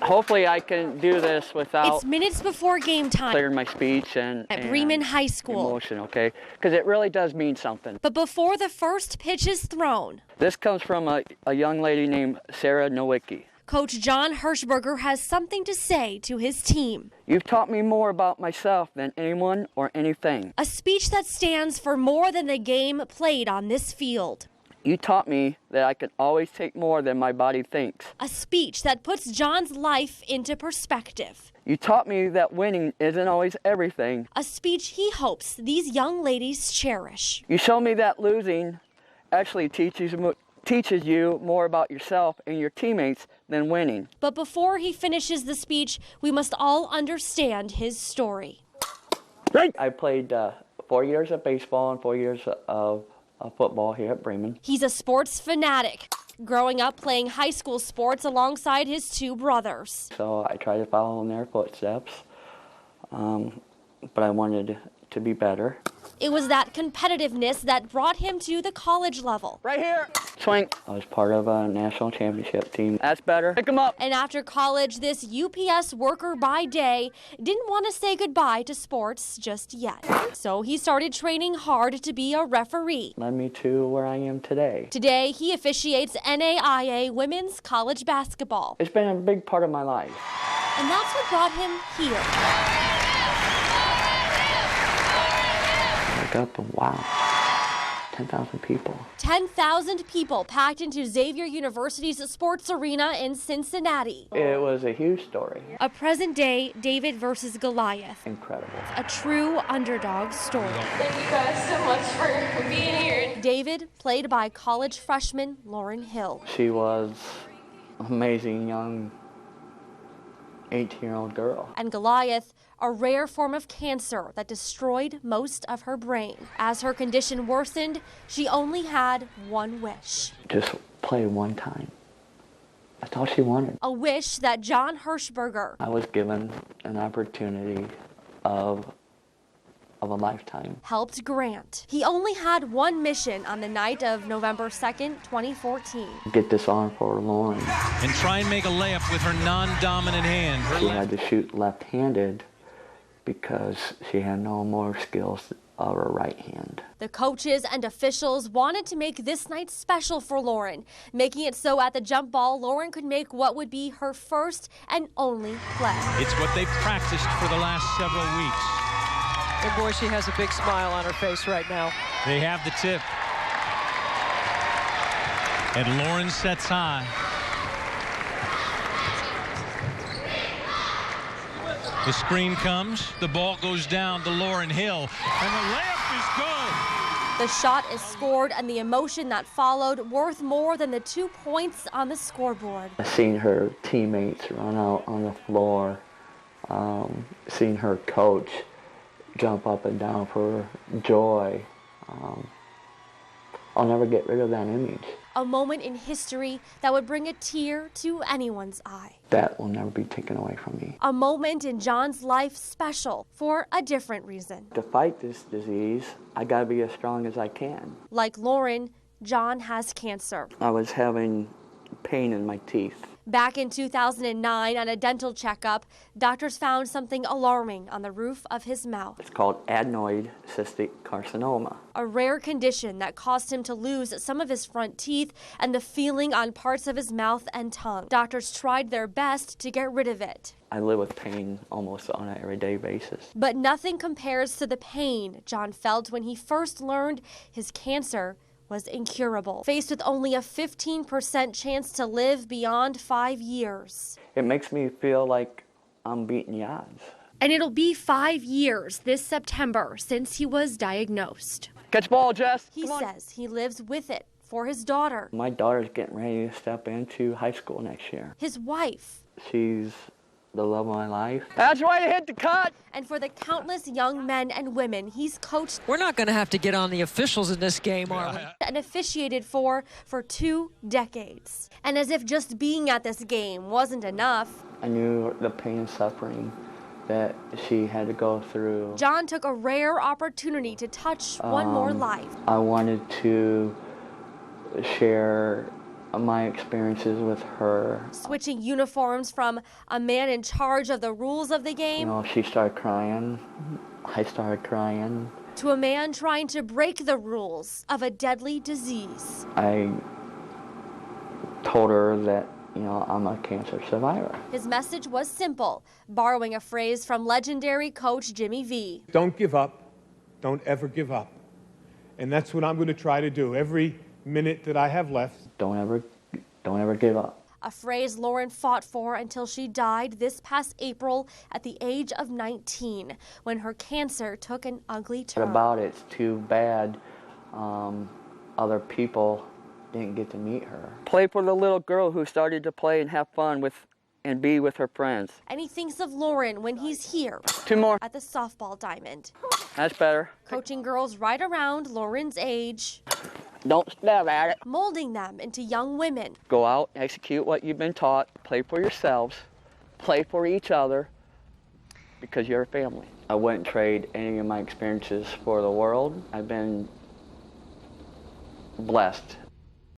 Hopefully I can do this without It's minutes before game time clearing my speech and at Bremen High School. Emotion, okay? Because it really does mean something. But before the first pitch is thrown, this comes from a young lady named Sarah Nowicki. Coach John Hirschberger has something to say to his team. You've taught me more about myself than anyone or anything. A speech that stands for more than the game played on this field. You taught me that I can always take more than my body thinks. A speech that puts John's life into perspective. You taught me that winning isn't always everything. A speech he hopes these young ladies cherish. You showed me that losing actually teaches you more about yourself and your teammates than winning. But before he finishes the speech, we must all understand his story. I played 4 years of baseball and 4 years of football here at Bremen. He's a sports fanatic, growing up playing high school sports alongside his two brothers. So I tried to follow in their footsteps, but I wanted to be better. It was that competitiveness that brought him to the college level. Right here. Swing. I was part of a national championship team. That's better. Pick him up. And after college, this UPS worker by day didn't want to say goodbye to sports just yet. So he started training hard to be a referee. Led me to where I am today. Today, he officiates NAIA women's college basketball. It's been a big part of my life. And that's what brought him here. Up and wow, 10,000 people. 10,000 people packed into Xavier University's sports arena in Cincinnati. It was a huge story. A present-day David versus Goliath. Incredible. A true underdog story. Thank you guys so much for being here. David, played by college freshman Lauren Hill. She was an amazing young 18-year-old girl. And Goliath, a rare form of cancer that destroyed most of her brain. As her condition worsened, she only had one wish. Just play one time. That's all she wanted. A wish that John Hirschberger, I was given an opportunity of a lifetime, helped grant. He only had one mission on the night of November 2nd, 2014. Get this on for Lauren. And try and make a layup with her non-dominant hand. She had to shoot left-handed because she had no more skills of her right hand. The coaches and officials wanted to make this night special for Lauren, making it so at the jump ball, Lauren could make what would be her first and only play. It's what they've practiced for the last several weeks. And boy, she has a big smile on her face right now. They have the tip. And Lauren sets high. The screen comes, the ball goes down to Lauren Hill, and the layup is good. The shot is scored, and the emotion that followed worth more than the 2 points on the scoreboard. I seen her teammates run out on the floor, seen her coach jump up and down for joy. I'll never get rid of that image. A moment in history that would bring a tear to anyone's eye. That will never be taken away from me. A moment in John's life special for a different reason. To fight this disease, I gotta be as strong as I can. Like Lauren, John has cancer. I was having pain in my teeth. Back in 2009, on a dental checkup, doctors found something alarming on the roof of his mouth. It's called adenoid cystic carcinoma. A rare condition that caused him to lose some of his front teeth and the feeling on parts of his mouth and tongue. Doctors tried their best to get rid of it. I live with pain almost on an everyday basis. But nothing compares to the pain John felt when he first learned his cancer was incurable, faced with only a 15% chance to live beyond 5 years. It makes me feel like I'm beating the odds. And it'll be 5 years this September since he was diagnosed. Catch ball, Jess. He says he lives with it for his daughter. My daughter's getting ready to step into high school next year. His wife. She's the love of my life. That's right, hit the cut. And for the countless young men and women he's coached. We're not going to have to get on the officials in this game, are we? And officiated for 2 decades. And as if just being at this game wasn't enough, I knew the pain and suffering that she had to go through. John took a rare opportunity to touch one more life. I wanted to share my experiences with her. Switching uniforms from a man in charge of the rules of the You game know, she started crying. I started crying. to a man trying to break the rules of a deadly disease. I told her that, you know, I'm a cancer survivor. His message was simple, borrowing a phrase from legendary coach Jimmy V. Don't give up. Don't ever give up. And that's what I'm going to try to do every minute that I have left. Don't ever give up. A phrase Lauren fought for until she died this past April at the age of 19, when her cancer took an ugly turn. What about it's too bad other people didn't get to meet her. Play for the little girl who started to play and have fun with and be with her friends. And he thinks of Lauren when he's here 2 more. at the softball diamond, That's better. coaching girls right around Lauren's age, Don't stab at it. molding them into young women. Go out, execute what you've been taught, play for yourselves, play for each other, because you're a family. I wouldn't trade any of my experiences for the world. I've been blessed